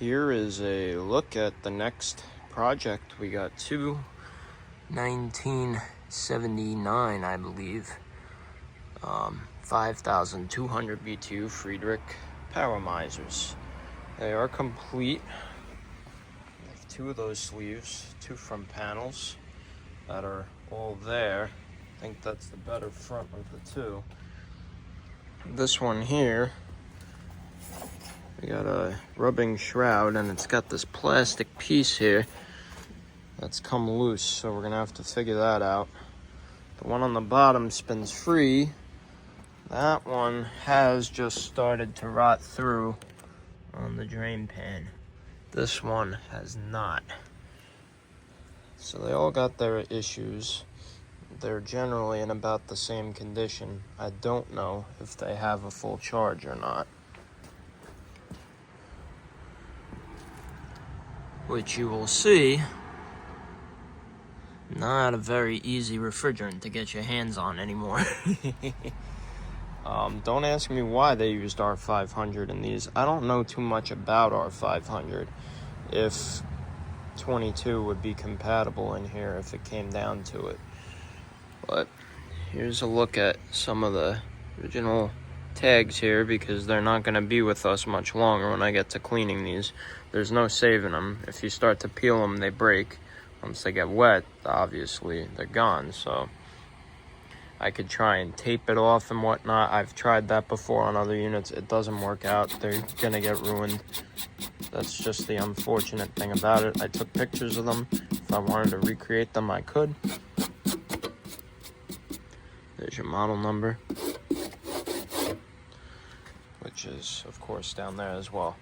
Here is a look at the next project. We got two 1979, I believe, 5,200 BTU Friedrich Power Misers. They are complete. We have two of those sleeves, two front panels that are all there. I think that's the better front of the two. This one here, we got a rubbing shroud, and it's got this plastic piece here that's come loose, so we're gonna have to figure that out. The one on the bottom spins free. That one has just started to rot through on the drain pan. This one has not. So they all got their issues. They're generally in about the same condition. I don't know if they have a full charge or not, which you will see, not a very easy refrigerant to get your hands on anymore. Don't ask me why they used R500 in these. I don't know too much about R500. If 22 would be compatible in here if it came down to it. But here's a look at some of the original tags here, because they're not going to be with us much longer when I get to cleaning these. There's no saving them. If you start to peel them, they break. Once they get wet, obviously they're gone. So I could try and tape it off and whatnot. I've tried that before on other units. It doesn't work out. They're going to get ruined. That's just the unfortunate thing about it. I took pictures of them. If I wanted to recreate them, I could. There's your model number, which is, of course, down there as well.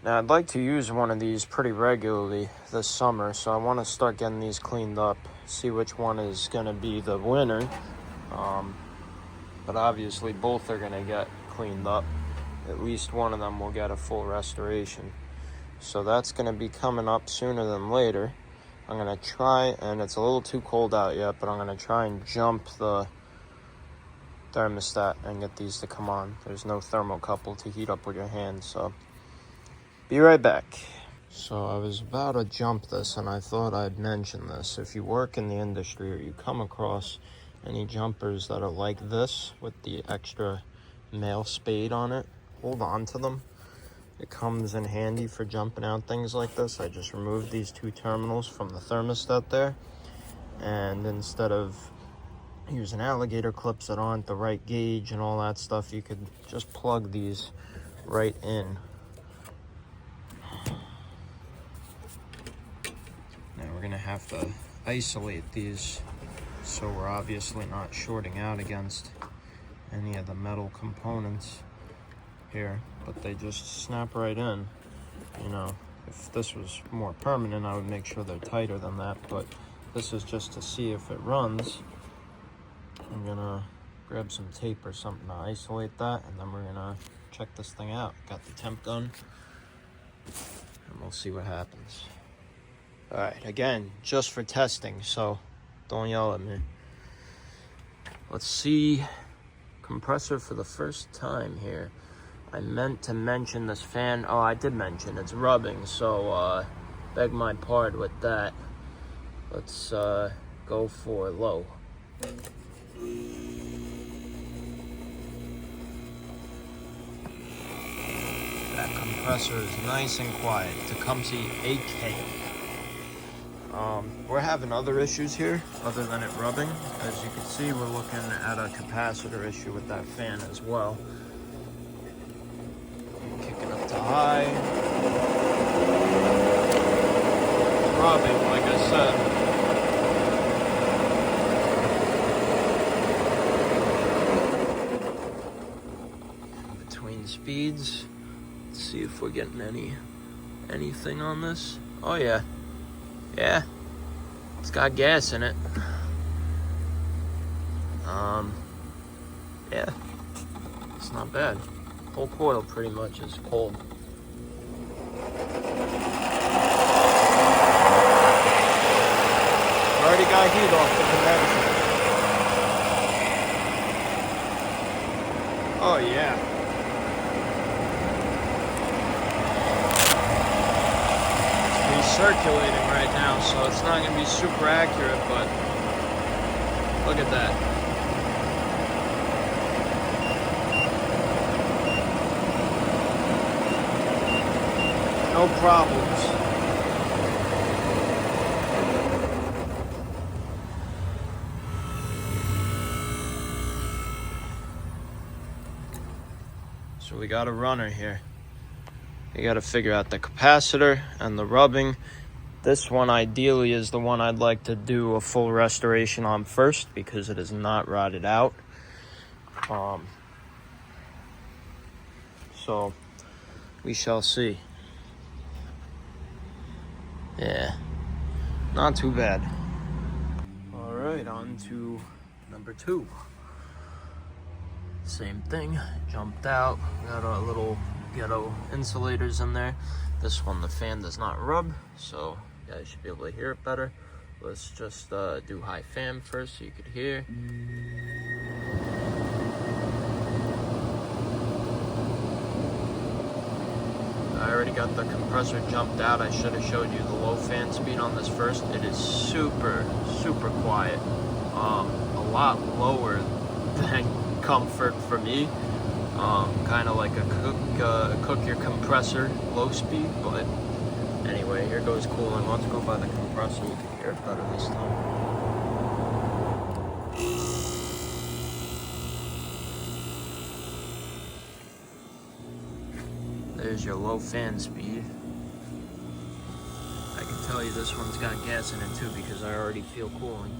Now, I'd like to use one of these pretty regularly this summer, so I want to start getting these cleaned up, see which one is going to be the winner. But obviously, both are going to get cleaned up. At least one of them will get a full restoration. So that's going to be coming up sooner than later. I'm going to try, and it's a little too cold out yet, but I'm going to try and jump the thermostat and get these to come on. There's no thermocouple to heat up with your hands, so be right back. So I was about to jump this, and I thought I'd mention this. If you work in the industry or you come across any jumpers that are like this with the extra male spade on it, hold on to them. It comes in handy for jumping out things like this. I just removed these two terminals from the thermostat there, and instead of using alligator clips that aren't the right gauge and all that stuff, you could just plug these right in. Now we're gonna have to isolate these so we're obviously not shorting out against any of the metal components here, but they just snap right in. You know, if this was more permanent, I would make sure they're tighter than that, but this is just to see if it runs. I'm gonna grab some tape or something to isolate that, and then we're gonna check this thing out. Got the temp gun, and we'll see what happens. All right, again, just for testing, so don't yell at me. Let's see. Compressor for the first time here. I meant to mention this fan. Oh, I did mention it's rubbing, so beg my pardon with that. Let's go for low. That compressor is nice and quiet. Tecumseh 8K. We're having other issues here other than it rubbing. As you can see, we're looking at a capacitor issue with that fan as well. Kicking up to high. Rubbing, like I said. Between speeds. Let's see if we're getting anything on this. Oh yeah. Yeah. It's got gas in it. Yeah. It's not bad. Whole coil pretty much is cold. Already got heat off the condenser. Oh yeah. recirculating right now, so it's not going to be super accurate, but look at that. No problems. So we got a runner here. You got to figure out the capacitor and the rubbing. This one ideally is the one I'd like to do a full restoration on first because it is not rotted out. So we shall see. Yeah, not too bad. All right, on to number 2. Same thing, jumped out, got a little ghetto insulators in there. This one, the fan does not rub, so you guys should be able to hear it better. Let's just do high fan first so you could hear. I already got the compressor jumped out. I should have showed you the low fan speed on this first. It is super, super quiet. A lot lower than comfort for me. Kind of like a cook your compressor low speed, but anyway, here goes cooling. Let's go by the compressor. You can hear it better this time. There's your low fan speed. I can tell you this one's got gas in it too because I already feel cooling.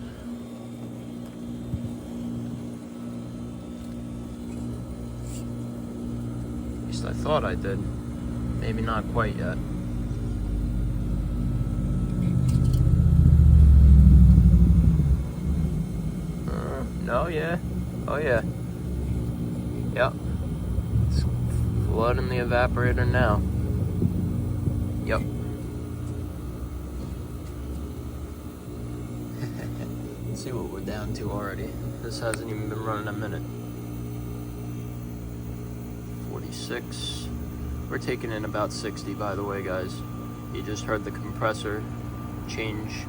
At least I thought I did. Maybe not quite yet. No, yeah. Oh yeah. Yep. It's flooding the evaporator now. Yep. Let's see what we're down to already. This hasn't even been running a minute. 46. We're taking in about 60, by the way, guys. You just heard the compressor change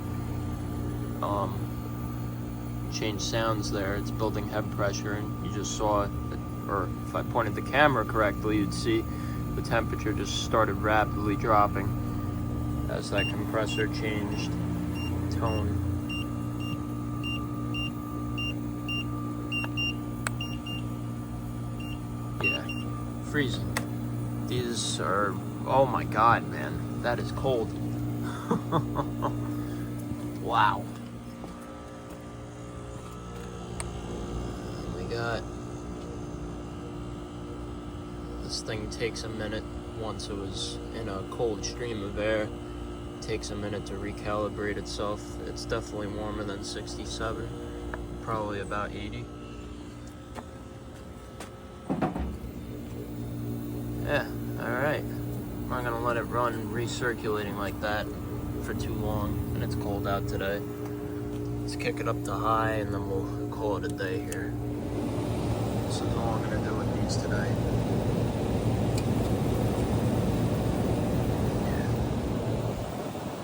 sounds there. It's building head pressure, and you just saw it, or if I pointed the camera correctly, you'd see the temperature just started rapidly dropping as that compressor changed tone. Yeah, freezing. These are, oh my god, man, that is cold. Wow. We got, this thing takes a minute. Once it was in a cold stream of air, it takes a minute to recalibrate itself. It's definitely warmer than 67, probably about 80. Yeah, alright. I'm not gonna let it run recirculating like that for too long, and it's cold out today. Let's kick it up to high and then we'll call it a day here. This is all I'm gonna do with these today. Yeah.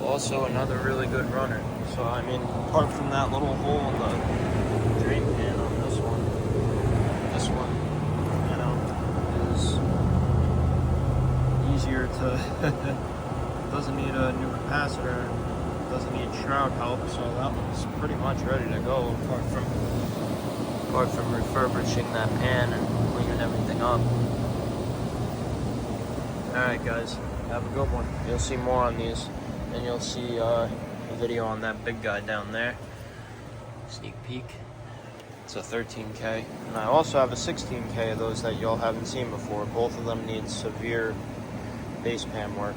Also another really good runner. So I mean, apart from that little hole in the drain pan on this one, you know, is easier to doesn't need a new capacitor, doesn't need shroud help, so that one's pretty much ready to go, apart from refurbishing that pan and cleaning everything up. Alright guys, have a good one. You'll see more on these, and you'll see a video on that big guy down there. Sneak peek. It's a 13K, and I also have a 16K of those that y'all haven't seen before. Both of them need severe base pan work.